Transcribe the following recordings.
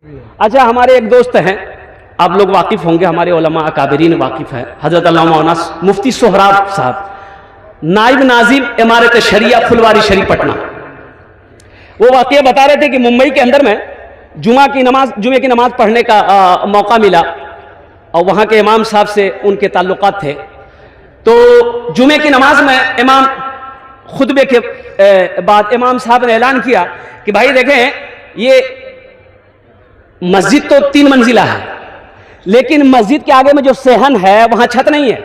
अच्छा, हमारे एक दोस्त हैं, आप लोग वाकिफ़ होंगे, हमारे उलमा अकाबरीन वाकिफ़ हैं, हज़रत अल्लामा मौलाना मुफ्ती सोहराब साहब, नाइब नाज़िम इमारत शरिया फुलवारी शरीफ पटना। वो वाक़या बता रहे थे कि मुंबई के अंदर में जुमे की नमाज पढ़ने का मौका मिला और वहाँ के इमाम साहब से उनके ताल्लुकात थे। तो जुमे की नमाज में इमाम खुतबे के बाद इमाम साहब ने ऐलान किया कि भाई देखें, ये मस्जिद तो 3 मंजिला है, लेकिन मस्जिद के आगे में जो सेहन है वहां छत नहीं है।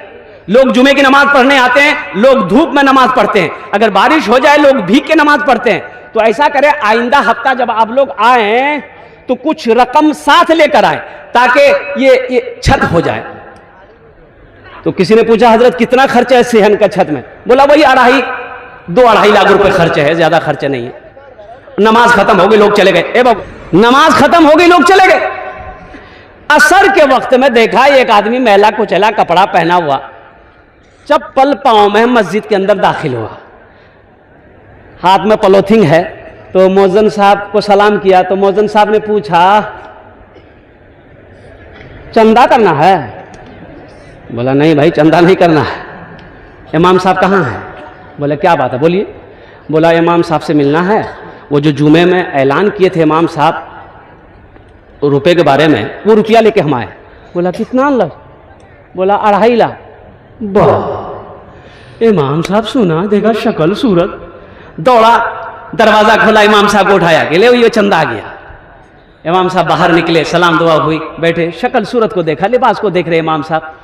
लोग जुमे की नमाज पढ़ने आते हैं, लोग धूप में नमाज पढ़ते हैं, अगर बारिश हो जाए लोग भीग के नमाज पढ़ते हैं। तो ऐसा करें, आइंदा हफ्ता जब आप लोग आए तो कुछ रकम साथ लेकर आए ताकि ये छत हो जाए। तो किसी ने पूछा, हजरत कितना खर्चा है सेहन का छत में? बोला वही 2-2.5 लाख रुपए खर्च है, ज्यादा खर्चा नहीं है। नमाज खत्म हो गई, लोग चले गए। नमाज खत्म हो गई, लोग चले गए। असर के वक्त में देखा एक आदमी मैला कुचैला कपड़ा पहना हुआ चप्पल पांव में मस्जिद के अंदर दाखिल हुआ, हाथ में पॉलिथीन है। तो मौज़िन साहब को सलाम किया तो मौज़िन साहब ने पूछा, चंदा करना है? बोला नहीं भाई, चंदा नहीं करना है। इमाम साहब कहाँ हैं? बोले क्या बात है, बोलिए। बोला इमाम साहब से मिलना है, वो जो जुमे में ऐलान किए थे इमाम साहब रुपए के बारे में, वो रुपया लेके हम आए। बोला कितना लग? बोला 2.5 लाख। वाह! इमाम साहब सुना, देखा शक्ल सूरत, दौड़ा, दरवाजा खोला, इमाम साहब को उठाया कि ले ये चंदा आ गया। इमाम साहब बाहर निकले, सलाम दुआ हुई, बैठे, शक्ल सूरत को देखा, लिबास को देख रहे इमाम साहब।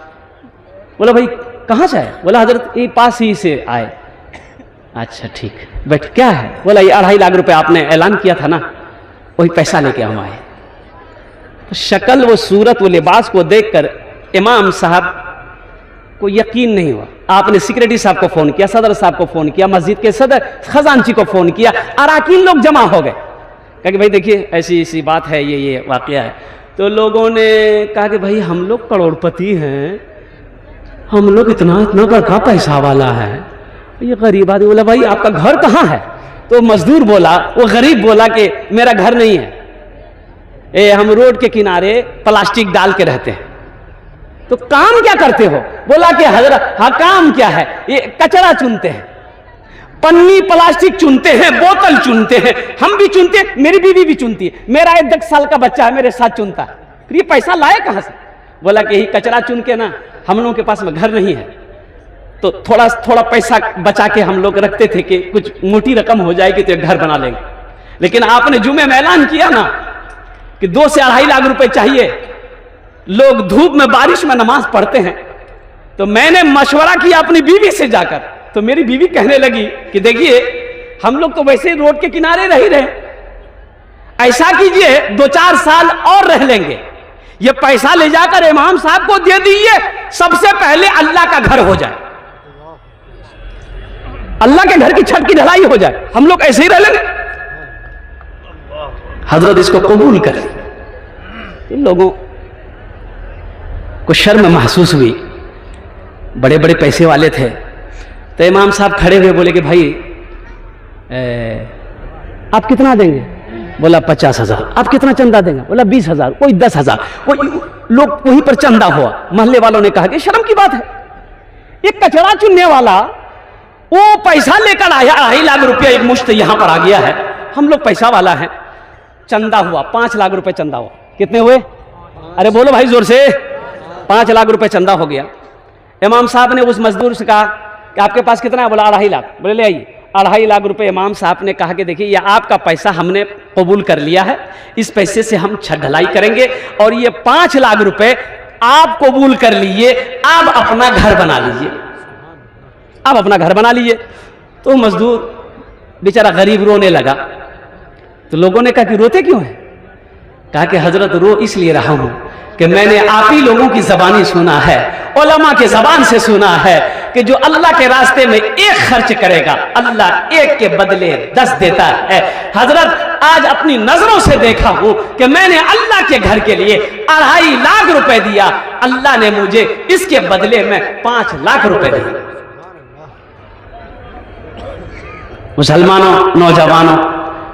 बोला भाई कहाँ से आए? बोला हजरत ये पास ही से आए। अच्छा ठीक, बैठ। क्या है? बोला ये 2.5 लाख रुपए आपने ऐलान किया था ना, वही पैसा लेके हम आए। तो शक्ल, वो सूरत, वो लिबास को देखकर इमाम साहब को यकीन नहीं हुआ। आपने सेक्रेटरी साहब को फोन किया, सदर साहब को फोन किया, मस्जिद के सदर खजांची को फोन किया, अराकीन लोग जमा हो गए। कहा कि भाई देखिए ऐसी ऐसी बात है, ये वाकया है। तो लोगों ने कहा कि भाई हम लोग करोड़पति हैं, हम लोग इतना बड़का पैसा वाला है, ये गरीब आदमी। बोला भाई आपका घर कहाँ है? तो मजदूर बोला, वो गरीब बोला कि मेरा घर नहीं है, हम रोड के किनारे प्लास्टिक डाल के रहते हैं। तो काम क्या करते हो? बोला कि हजरत हाँ काम क्या है, ये कचरा चुनते हैं, पन्नी प्लास्टिक चुनते हैं, बोतल चुनते हैं, हम भी चुनते हैं, मेरी बीवी भी चुनती है, मेरा 10 साल का बच्चा है मेरे साथ चुनता है। फिर ये पैसा लाए कहां से? बोला कि यही कचरा चुन के ना, हम लोगों के पास में घर नहीं है, तो थोड़ा पैसा बचा के हम लोग रखते थे कि कुछ मोटी रकम हो जाएगी तो एक घर बना लेंगे। लेकिन आपने जुमे में ऐलान किया ना कि 2 से 2.5 लाख रुपए चाहिए, लोग धूप में बारिश में नमाज पढ़ते हैं। तो मैंने मशवरा किया अपनी बीवी से जाकर, तो मेरी बीवी कहने लगी कि देखिए हम लोग तो वैसे ही रोड के किनारे रह ही रहे, ऐसा कीजिए 2-4 साल और रह लेंगे, ये पैसा ले जाकर इमाम साहब को दे दीजिए, सबसे पहले अल्लाह का घर हो जाए, अल्लाह के घर की छत की ढलाई हो जाए, हम लोग ऐसे ही रह लेंगे। हजरत इसको कबूल करें। इन लोगों को शर्म महसूस हुई, बड़े बड़े पैसे वाले थे। तो इमाम साहब खड़े हुए, बोले कि भाई आप कितना देंगे? बोला 50,000। आप कितना चंदा देंगे? बोला 20,000, कोई 10,000, कोई लोग वहीं पर चंदा हुआ। मोहल्ले वालों ने कहा कि शर्म की बात है, एक कचरा चुनने वाला वो पैसा लेकर आया, 2.5 लाख रुपया एक मुश्त यहां पर आ गया है, हम लोग पैसा वाला है। चंदा हुआ 5 लाख रुपए चंदा हुआ। कितने हुए? अरे बोलो भाई जोर से। 5 लाख रुपए चंदा हो गया। इमाम साहब ने उस मजदूर से कहा कि आपके पास कितना है? बोला 2.5 लाख। बोले ले आइए। 2.5 लाख रुपए इमाम साहब ने कहा कि देखिए ये आपका पैसा हमने कबूल कर लिया है, इस पैसे से हम छत ढलाई करेंगे और ये 5 लाख रुपए आप कबूल कर लीजिए, आप अपना घर बना लीजिए, आप अपना घर बना लीजिए। तो मजदूर बेचारा गरीब रोने लगा। तो लोगों ने कहा कि रोते क्यों है? कहा कि हजरत रो इसलिए रहा हूं कि मैंने आप ही लोगों की जबानी सुना है, उलमा के जबान से सुना है कि जो अल्लाह के रास्ते में 1 खर्च करेगा, अल्लाह 1 के बदले 10 देता है। हजरत आज अपनी नजरों से देखा हूं कि मैंने अल्लाह के घर के लिए 2.5 लाख रुपए दिया, अल्लाह ने मुझे इसके बदले में 5 लाख रुपए दिए। मुसलमानों, नौजवानों,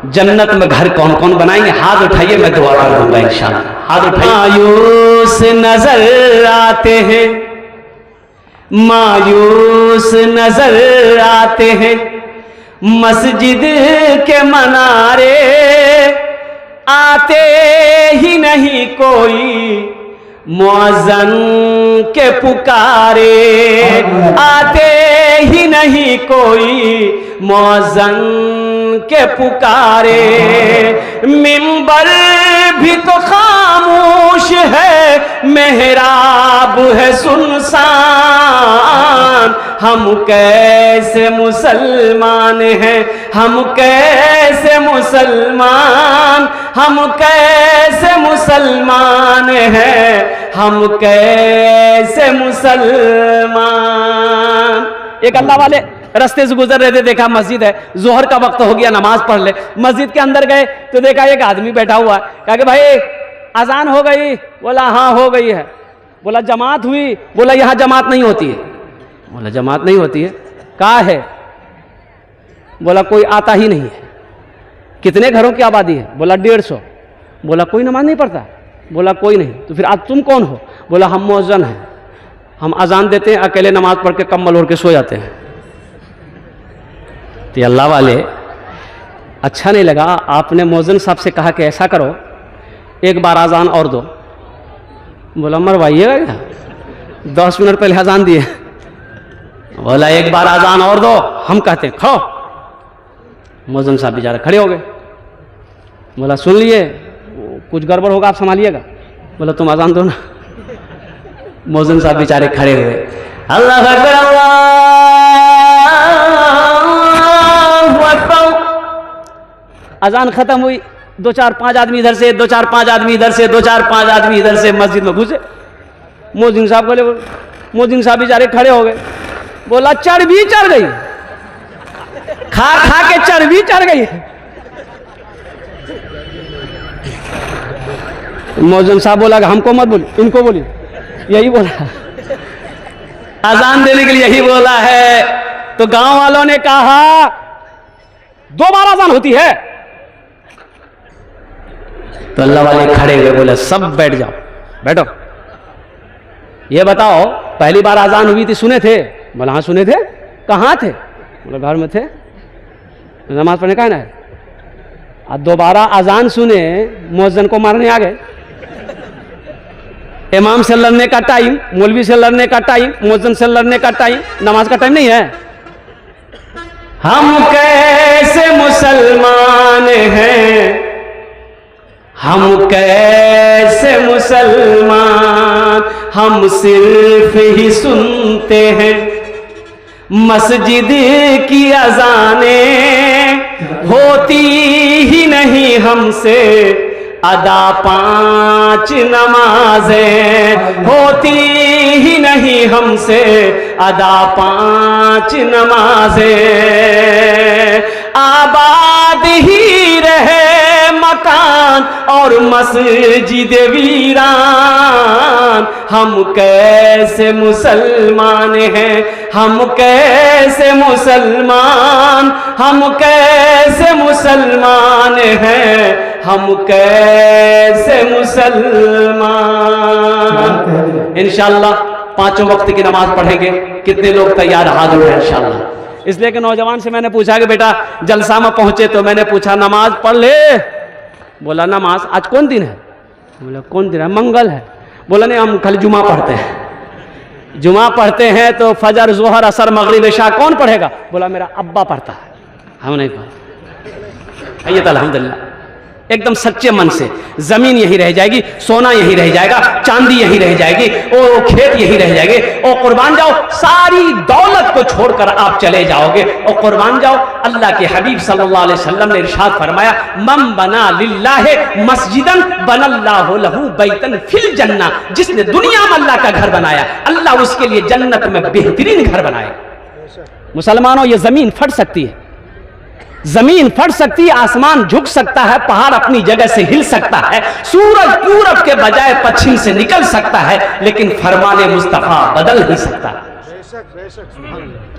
जन्नत में घर कौन कौन बनाएंगे? हाथ उठाइए, मैं दुआ कर दूंगा इंशाअल्लाह। हाथ उठाइए। मायूस नजर आते हैं, मायूस नजर आते हैं मस्जिद के मनारे, आते ही नहीं कोई मुअज्जिन के पुकारे, आते ही नहीं कोई मुअज्जिन के पुकारे। मिंबर भी तो खामोश है, मेहराब है सुनसान, हम कैसे मुसलमान हैं, हम कैसे मुसलमान, हम कैसे मुसलमान हैं, हम कैसे मुसलमान। एक अल्लाह वाले रास्ते से गुजर रहे थे, देखा मस्जिद है, जोहर का वक्त हो गया, नमाज पढ़ ले। मस्जिद के अंदर गए तो देखा एक आदमी बैठा हुआ है। कहा कि भाई अजान हो गई? बोला हाँ हो गई है। बोला जमात हुई? बोला यहाँ जमात नहीं होती है। बोला जमात नहीं होती है? कहाँ है? बोला कोई आता ही नहीं है। कितने घरों की आबादी है? बोला 150। बोला कोई नमाज नहीं पढ़ता? बोला कोई नहीं। तो फिर आज तुम कौन हो? बोला हम मुअज्जिन हैं, हम अजान देते हैं, अकेले नमाज पढ़ के कम्बल ओढ़ के सो जाते हैं। तो अल्लाह वाले अच्छा नहीं लगा, आपने मुअज्जिन साहब से कहा कि ऐसा करो एक बार अजान और दो। बोला मरवाइएगा क्या? 10 मिनट पहले अजान दिए। बोला एक बार अजान और दो, हम कहते हैं खड़ो। मुअज्जिन साहब बेचारे खड़े हो गए। बोला सुन लिए, कुछ गड़बड़ होगा आप संभालिएगा। बोला तुम अजान दो ना। मुअज्जिन साहब बेचारे खड़े हुए। अल्लाह अकबर, अल्लाहु अकबर। अजान खत्म हुई, 2-4-5 आदमी इधर से, 2-4-5 आदमी इधर से, 2-4-5 आदमी इधर से मस्जिद में घुसे। मुअज्जिन साहब बोले, मुअज्जिन साहब बेचारे खड़े हो गए। बोला चर्बी चढ़ गई, खा खा के चर्बी चढ़ गई। मुअज्जिन साहब बोला हमको मत बोली, इनको बोली। यही बोला, अजान देने के लिए यही बोला है। तो गांव वालों ने कहा 2 बार अजान होती है? तो अल्लाह वाले खड़े हुए, बोले सब बैठ जाओ, बैठो। ये बताओ पहली बार अजान हुई थी सुने थे? बोला हाँ सुने थे। कहाँ थे? बोला घर में थे, नमाज पढ़ने का है ना। और दोबारा अजान सुने, मुअज्जिन को मारने आ गए। इमाम से लड़ने का टाइम, मौलवी से लड़ने का टाइम, मुअज्जिन से लड़ने का टाइम, नमाज का टाइम नहीं है। हम कैसे मुसलमान हैं, हम कैसे मुसलमान, हम सिर्फ ही सुनते हैं मस्जिद की अजानें, होती ही नहीं हमसे अदा 5 नमाजें, होती ही नहीं हमसे अदा 5 नमाजें। आबाद ही रहे मकान और मस्जिद वीरान, हम कैसे मुसलमान हैं, हम कैसे मुसलमान, हम कैसे मुसलमान हैं, हम कैसे मुसलमान। इंशाअल्लाह 5 वक्त की नमाज पढ़ेंगे। कितने लोग तैयार? हाथ उठाएं इंशाअल्लाह। इसलिए कि नौजवान से मैंने पूछा कि बेटा जलसा में पहुंचे तो मैंने पूछा नमाज पढ़ ले? बोला नमाज आज कौन दिन है? बोला कौन दिन है? मंगल है। बोला नहीं हम खाली जुमा पढ़ते हैं। जुमा पढ़ते हैं तो फजर जोहर असर मगरिब इशा कौन पढ़ेगा? बोला मेरा अब्बा पढ़ता है, हम नहीं पढ़ते। आइए अल्हम्दुलिल्लाह एकदम सच्चे मन से। जमीन यही रह जाएगी, सोना यही रह जाएगा, चांदी यही रह जाएगी, ओ खेत यही रह जाएंगे। ओ कुर्बान जाओ, सारी दौलत को छोड़कर आप चले जाओगे। ओ कुर्बान जाओ, अल्लाह के हबीब सल्लल्लाहु अलैहि वसल्लम ने इरशाद फरमाया, मन बना लिल्लाहि मस्जिदन बनल्लाहु लहू बैतन फिल जन्ना। जिसने दुनिया में अल्लाह का घर बनाया, अल्लाह उसके लिए जन्नत में बेहतरीन घर बनाएगा। मुसलमानों, ये जमीन फट सकती है, जमीन फट सकती है, आसमान झुक सकता है, पहाड़ अपनी जगह से हिल सकता है, सूरज पूरब के बजाय पश्चिम से निकल सकता है, लेकिन फरमाने मुस्तफा बदल नहीं सकता।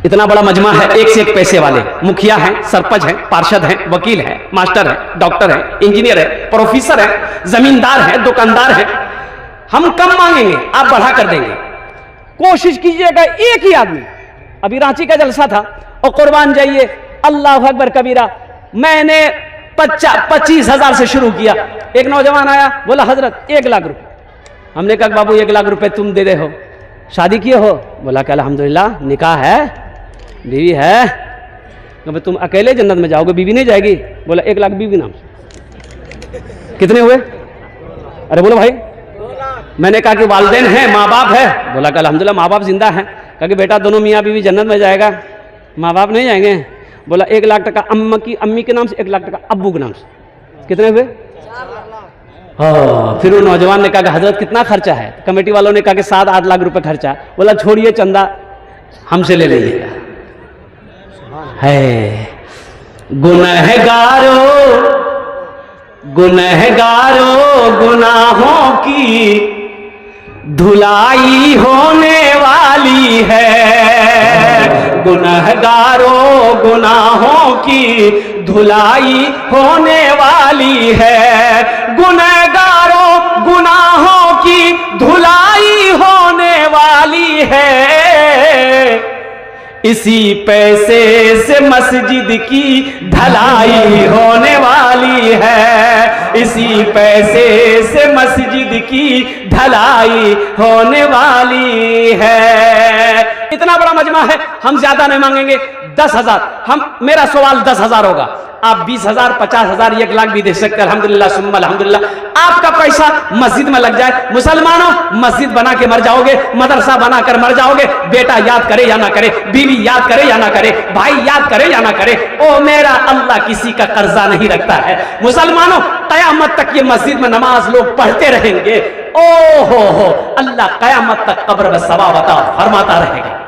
इतना बड़ा मजमा है, एक से एक पैसे वाले मुखिया हैं, सरपंच हैं, पार्षद हैं, वकील हैं, मास्टर हैं, डॉक्टर हैं, इंजीनियर हैं, प्रोफेसर हैं, जमींदार हैं, दुकानदार हैं। हम कम मांगेंगे, आप बढ़ा कर देंगे। कोशिश कीजिएगा एक ही आदमी, अभी रांची का जलसा था और कुर्बान जाइए, अल्लाह अकबर कबीरा, मैंने 25,000 से शुरू किया। एक नौजवान आया, बोला हजरत 1 लाख रुपए। हमने कहा बाबू 1 लाख रुपए तुम दे रहे हो, शादी किए हो? बोला कि अल्हम्दुलिल्लाह निकाह है, बीवी है। तो तुम अकेले जन्नत में जाओगे, बीवी नहीं जाएगी? बोला 1 लाख बीवी नाम से। कितने हुए? अरे बोलो भाई। मैंने कहा कि वालिदैन हैं, माँ बाप है? बोला कि अल्हम्दुलिल्लाह माँ बाप जिंदा हैं। कहा कि बेटा दोनों मियाँ बीवी जन्नत में जाएगा, माँ बाप नहीं जाएंगे? बोला 1 लाख टका अम्मी के नाम से, 1 लाख टका अब्बू के नाम से। कितने हुए? 4 लाख। हाँ, फिर वो नौजवान ने कहा कि हजरत कितना खर्चा है? कमेटी वालों ने कहा कि 7-8 लाख रुपए खर्चा। बोला छोड़िए, चंदा हमसे ले लीजिएगा। है गुनहगारो गुनाहों की धुलाई होने वाली है। गुनहगारों गुनाहों की धुलाई होने वाली है। गुनहगारों गुनाहों की धुलाई होने वाली है। इसी पैसे से मस्जिद की ढलाई होने वाली है। इसी पैसे से मस्जिद की ढलाई होने वाली है। इतना बड़ा मजमा है, हम ज्यादा नहीं मांगेंगे। 10,000, मेरा सवाल 10,000 होगा। आप 20,000, 50,000, 1 लाख भी दे सकते हैं। अल्हम्दुलिल्लाह सुम्मा अल्हम्दुलिल्लाह। आपका पैसा मस्जिद में लग जाए। मुसलमानों, मस्जिद बना के मर जाओगे, मदरसा बनाकर मर जाओगे। बेटा याद करे या ना करे, बीवी याद करे या ना करे, भाई याद करे या ना करे, ओ मेरा अल्लाह किसी का कर्जा नहीं रखता है। मुसलमानों, कयामत तक ये मस्जिद में नमाज लोग पढ़ते रहेंगे। ओ हो, अल्लाह कयामत तक कब्र में सवाब अता फरमाता रहेगा।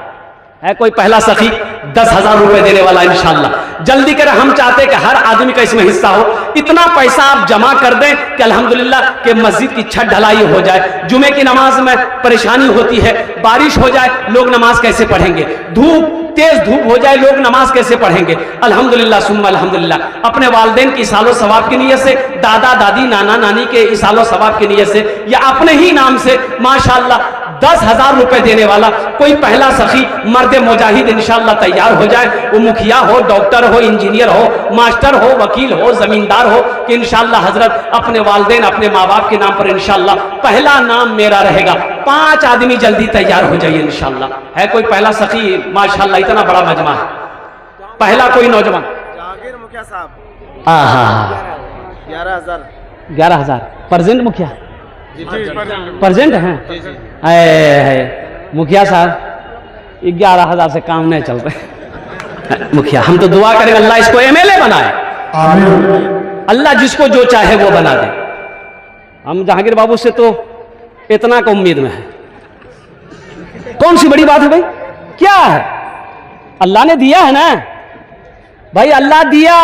है कोई पहला सखी 10,000 रुपए देने वाला? इंशाअल्लाह जल्दी करें। हम चाहते हैं कि हर आदमी का इसमें हिस्सा हो। इतना पैसा आप जमा कर दें कि अल्हम्दुलिल्लाह के मस्जिद की छत ढलाई हो जाए। जुमे की नमाज में परेशानी होती है, बारिश हो जाए लोग नमाज कैसे पढ़ेंगे? तेज धूप हो जाए लोग नमाज कैसे पढ़ेंगे? अल्हम्दुलिल्लाह सुम्मा अल्हम्दुलिल्लाह। अपने वालिदैन की इसालो सवाब की नीयत से, दादा दादी नाना नानी के इसालो सवाब की नीयत से, या अपने ही नाम से माशाअल्लाह 10,000 रुपए देने वाला कोई पहला सखी मर्द मुजाहिद इंशाअल्लाह तैयार हो जाए। वो मुखिया हो, डॉक्टर हो, इंजीनियर हो, मास्टर हो, वकील हो, जमींदार हो, कि इंशाअल्लाह हजरत अपने वालिदैन अपने माँ बाप के नाम पर इंशाअल्लाह पहला नाम मेरा रहेगा। 5 आदमी जल्दी तैयार हो जाइए इंशाअल्लाह। है कोई पहला सखी? माशाअल्लाह इतना बड़ा मजमा है। पहला कोई नौजवान? जहांगीर मुखिया साहब। 11,000 प्रेजेंट मुखिया प्रेजेंट हैं? मुखिया साहब 11,000 से काम नहीं चल रहे। मुखिया हम तो दुआ करें अल्लाह इसको MLA बनाए। अल्लाह जिसको जो चाहे वो बना दे। हम जहांगीर बाबू से तो इतना का उम्मीद में है। कौन सी बड़ी बात है भाई? क्या है? अल्लाह ने दिया है ना भाई, अल्लाह दिया।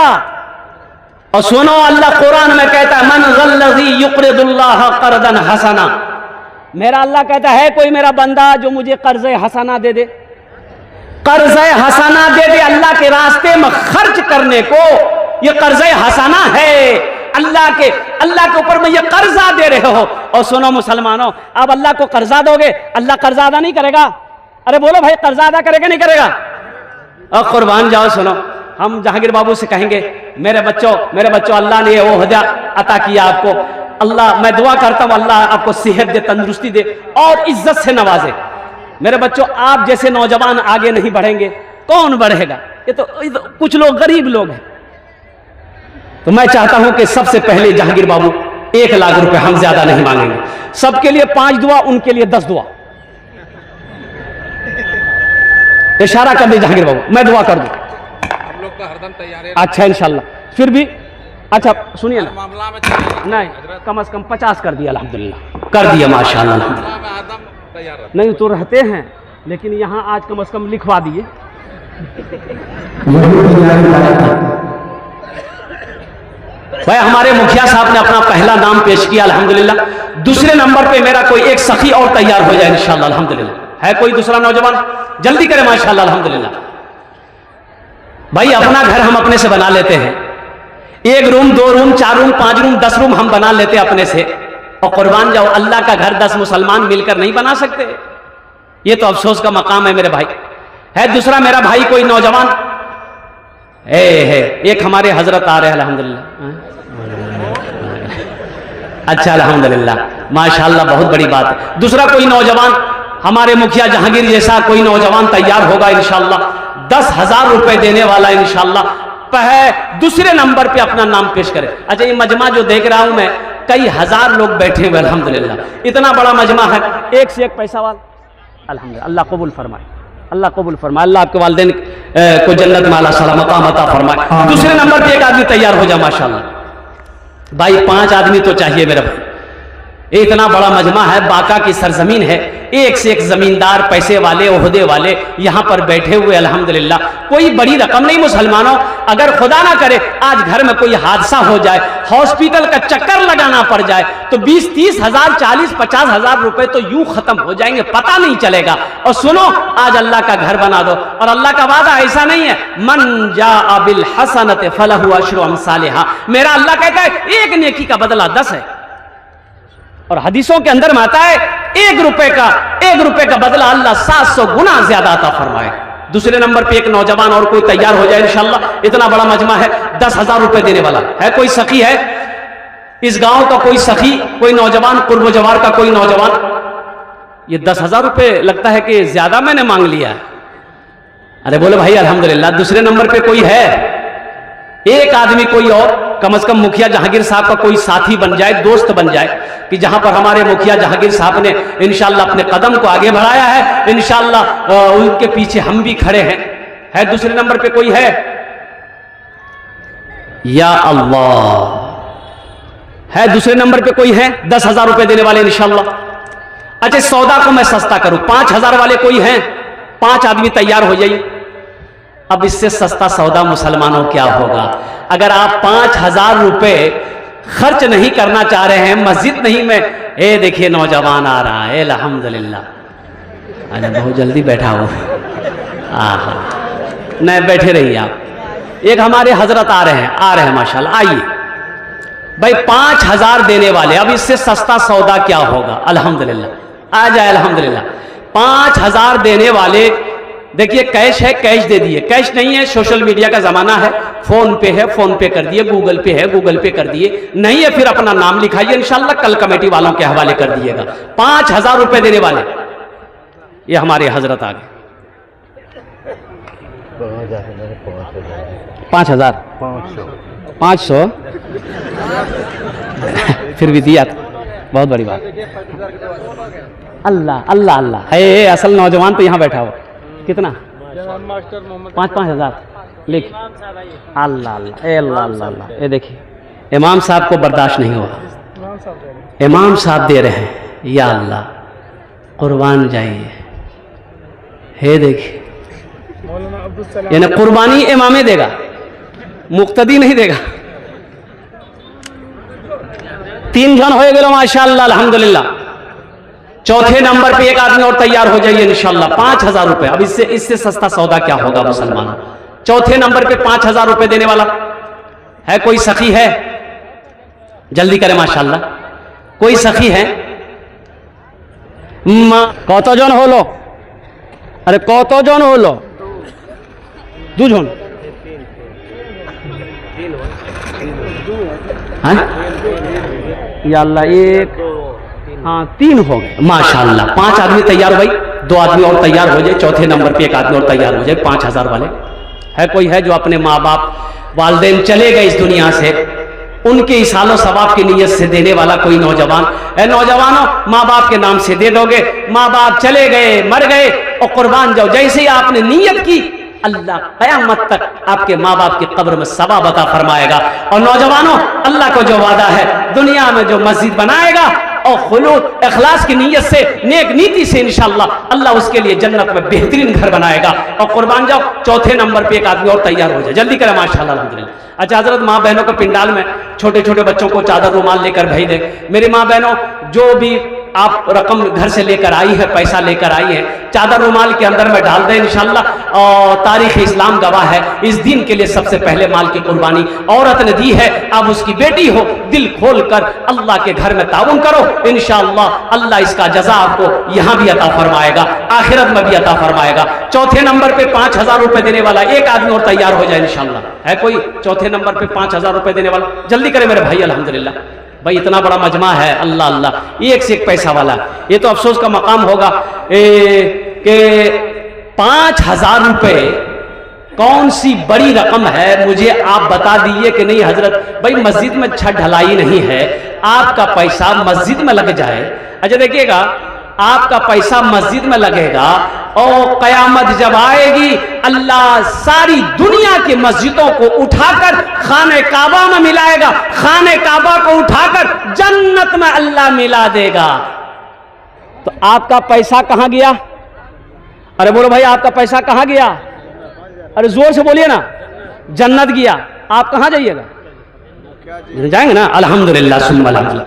और सुनो, अल्लाह कुरान में कहता है मन ज़ल्लज़ी युक़रिदुल्लाह क़र्ज़न हसना। मेरा अल्लाह कहता है कोई मेरा बंदा जो मुझे कर्ज़ हसना दे दे, कर्ज़ हसना दे दे अल्लाह के रास्ते में खर्च करने को, ये कर्ज़ हसना है। अल्लाह के ऊपर में ये कर्जा दे रहे हो। और सुनो मुसलमानों, अब अल्लाह को कर्जा दोगे, अल्लाह कर्जा अदा नहीं करेगा? अरे बोलो भाई, कर्जा अदा करेगा नहीं करेगा? और कुर्बान जाओ। सुनो, हम जहांगीर बाबू से कहेंगे मेरे बच्चों अल्लाह ने वो ओहदा अता किया आपको। अल्लाह, मैं दुआ करता हूँ अल्लाह आपको सेहत दे, तंदुरुस्ती दे और इज्जत से नवाजे। मेरे बच्चों, आप जैसे नौजवान आगे नहीं बढ़ेंगे कौन बढ़ेगा? ये तो कुछ लोग गरीब लोग हैं। तो मैं चाहता हूं कि सबसे पहले जहांगीर बाबू 1 लाख रुपए, हम ज्यादा नहीं मांगेंगे। सबके लिए 5 दुआ, उनके लिए 10 दुआ। इशारा कर दे जहांगीर बाबू, मैं दुआ कर दूं। हम लोग तो हरदम तैयार है। अच्छा इंशाल्लाह। फिर भी अच्छा सुनिए ना, मामला में नहीं कम से कम 50 कर दिया, अल्हम्दुलिल्लाह कर दिया माशाअल्लाह। नहीं तो रहते हैं, लेकिन यहाँ आज कम से कम लिखवा दिए। भाई हमारे मुखिया साहब ने अपना पहला नाम पेश किया अल्हम्दुलिल्लाह। दूसरे नंबर पे मेरा कोई एक सखी और तैयार हो जाए इंशाअल्लाह अल्हम्दुलिल्लाह। है कोई दूसरा नौजवान? जल्दी करें माशाल्लाह अल्हम्दुलिल्लाह। भाई अपना घर हम अपने से बना लेते हैं, 1 room 2 room 4 room 5 room 10 room हम बना लेते हैं अपने से, और कुर्बान जाओ अल्लाह का घर 10 मुसलमान मिलकर नहीं बना सकते। ये तो अफसोस का मकाम है मेरे भाई। है दूसरा मेरा भाई कोई नौजवान? है एक हमारे हजरत आ रहे हैं अल्हम्दुलिल्लाह। अच्छा अल्हम्दुलिल्लाह माशाल्लाह, बहुत बड़ी बात है। दूसरा कोई नौजवान, हमारे मुखिया जहांगीर जैसा कोई नौजवान तैयार होगा इंशाल्लाह, 10,000 रुपए देने वाला इंशाल्लाह दूसरे नंबर पे अपना नाम पेश करे। अच्छा ये मजमा जो देख रहा हूं मैं, कई हजार लोग बैठे हुए अल्हम्दुलिल्लाह, इतना बड़ा मजमा है, एक से एक पैसा वाला अल्हम्दुलिल्लाह। अल्लाह कबूल फरमाए, अल्लाह कबूल फरमाए, अल्लाह आपके वालिदैन को जन्नत में आला सलाम मकाम अता फरमाए। दूसरे नंबर पे एक आदमी तैयार हो जाए माशाल्लाह। भाई 5 आदमी तो चाहिए मेरे भाई, इतना बड़ा मजमा है, बाका की सरजमीन है, एक से एक जमींदार पैसे वाले ओहदे वाले यहां पर बैठे हुए अल्हम्दुलिल्लाह। कोई बड़ी रकम नहीं मुसलमानों, अगर खुदा ना करे आज घर में कोई हादसा हो जाए, हॉस्पिटल का चक्कर लगाना पड़ जाए, तो 20-30 हजार 40-50 हजार रुपए तो यूं खत्म हो जाएंगे, पता नहीं चलेगा। और सुनो आज अल्लाह का घर बना दो, और अल्लाह का वादा ऐसा नहीं है मन जाअ बिल हसनत फलहु अशरु अमसालिहा, मेरा अल्लाह कहता है एक नेकी का बदला 10 है। और हदीसों के अंदर में आता है 1 रुपए का बदला अल्लाह 700 गुना ज्यादा अता फरमाए। दूसरे नंबर पे एक नौजवान और कोई तैयार हो जाए इंशाल्लाह, इतना बड़ा मजमा है, 10,000 रुपए देने वाला है। कोई सखी है इस गांव का, कोई सखी, कोई नौजवान, कुर्ब जवार का कोई नौजवान? ये 10,000 रुपए लगता है कि ज्यादा मैंने मांग लिया। अरे बोले भाई अल्हम्दुलिल्लाह। दूसरे नंबर पे कोई है? एक आदमी कोई और, कम से कम मुखिया जहांगीर साहब का कोई साथी बन जाए, दोस्त बन जाए, कि जहां पर हमारे मुखिया जहांगीर साहब ने इंशाल्लाह अपने कदम को आगे बढ़ाया है, इंशाल्लाह उनके पीछे हम भी खड़े हैं। है दूसरे नंबर पे कोई है? या अल्लाह, है दूसरे नंबर पे कोई है? 10,000 रुपए देने वाले इंशाल्लाह। अच्छा सौदा को मैं सस्ता करूं, 5,000 वाले कोई हैं? 5 आदमी तैयार हो जाइए। अब इससे सस्ता सौदा मुसलमानों क्या होगा? अगर आप 5,000 रुपए खर्च नहीं करना चाह रहे हैं, मस्जिद नहीं में, ए देखिए नौजवान आ रहा है अल्हम्दुलिल्लाह। अरे बहुत जल्दी बैठा हो, आहा नहीं बैठे रहिए आप। एक हमारे हजरत आ रहे हैं माशाल्लाह, आइए भाई 5,000 देने वाले, अब इससे सस्ता सौदा क्या होगा? अल्हम्दुलिल्लाह आ जाए अल्हम्दुलिल्लाह। 5,000 देने वाले, देखिए कैश है, कैश दे दिए, कैश नहीं है, सोशल मीडिया का जमाना है, फोन पे है, फोन पे कर दिए, गूगल पे है, गूगल पे कर दिए, नहीं है फिर अपना नाम लिखाइए इंशाल्लाह, कल कमेटी वालों के हवाले कर दिएगा। 5,000 रुपए देने वाले ये हमारे हजरत आ गए। 5,000 500 फिर भी दिया, बहुत बड़ी बात। अल्लाह अल्लाह अल्लाह है, असल नौजवान तो यहाँ बैठा हो। कितना? 5,000 लिख। अल्लाह अल्लाह अल्लाह अल्लाह, ये देखिए इमाम साहब को बर्दाश्त नहीं हुआ, इमाम साहब दे रहे हैं, या अल्लाह कुर्बान जाइए। हे देखिए यानी कुर्बानी इमामे देगा, मुक्तदी नहीं देगा। 3 जन हो गए माशाअल्लाह अल्हम्दुलिल्लाह। चौथे नंबर पे एक आदमी और तैयार हो जाइए इंशाल्लाह। 5,000 रुपए, अब इससे सस्ता सौदा क्या होगा मुसलमानों? चौथे नंबर पे 5,000 रुपए देने वाला है कोई सखी है? जल्दी करें माशाल्लाह। कोई सखी है? কতজন হলো? আরে কতজন হলো? 2 জন। हाँ या अल्लाह, 1 हाँ 3 हो गए माशाल्लाह। 5 आदमी तैयार हो भाई, 2 आदमी और तैयार हो जाए, चौथे नंबर पे एक आदमी और तैयार हो जाए। 5,000 वाले है कोई है जो अपने माँ बाप वालिदैन चले गए इस दुनिया से, उनके इसालो सवाब की नीयत से देने वाला कोई नौजवान है? नौजवानों माँ बाप के नाम से दे दोगे, माँ बाप चले गए, मर गए, और कुर्बान जाओ, जैसे ही आपने नीयत की अल्लाह क़यामत तक आपके माँ बाप की कब्र में सवाब अता फरमाएगा। और नौजवानों अल्लाह को जो वादा है, दुनिया में जो मस्जिद बनाएगा और खुलूद इखलास की नीयत से, नेक नीति से, इंशाअल्लाह अल्लाह उसके लिए जन्नत में बेहतरीन घर बनाएगा। और कुर्बान जाओ, चौथे नंबर पे एक आदमी और तैयार हो जाए, जल्दी करें माशाअल्लाह अल्हम्दुलिल्लाह। अच्छा हजरत माँ बहनों को पिंडाल में छोटे छोटे बच्चों को चादर रुमाल लेकर भेज दे। मेरी माँ बहनों जो भी आप रकम घर से लेकर आई है, पैसा लेकर आई है, चादर रुमाल के अंदर में डाल दें इंशाल्लाह। और तारीख इस्लाम गवाह है, इस दिन के लिए सबसे पहले माल की कुर्बानी औरत ने दी है। अब उसकी बेटी हो, दिल खोल कर अल्लाह के घर में ताउन करो, इंशाअल्लाह अल्लाह इसका जजा आपको यहां भी अता फरमाएगा, आखिरत में भी अता फरमाएगा। चौथे नंबर पे 5,000 रुपए देने वाला एक आदमी और तैयार हो जाए इंशाअल्लाह। है कोई चौथे नंबर पे 5,000 रुपए देने वाला? जल्दी करें मेरे भाई। अल्हम्दुलिल्लाह भाई, इतना बड़ा मजमा है, अल्लाह अल्लाह, एक से एक पैसा वाला। ये तो अफसोस का मकाम होगा कि 5,000 रुपए कौन सी बड़ी रकम है, मुझे आप बता दीजिए कि नहीं हजरत भाई, मस्जिद में छत ढलाई नहीं है, आपका पैसा मस्जिद में लग जाए। अच्छा देखिएगा, आपका पैसा मस्जिद में लगेगा और कयामत जब आएगी, अल्लाह सारी दुनिया की मस्जिदों को उठाकर खाने काबा में मिलाएगा, खाने काबा को उठाकर जन्नत में अल्लाह मिला देगा। तो आपका पैसा कहां गया? अरे बोलो भाई, आपका पैसा कहां गया? अरे जोर से बोलिए ना। जन्नत गया। आप कहां जाइएगा? जाएंगे ना? अल्हम्दुलिल्लाह सुम्मा अल्हम्दुलिल्लाह।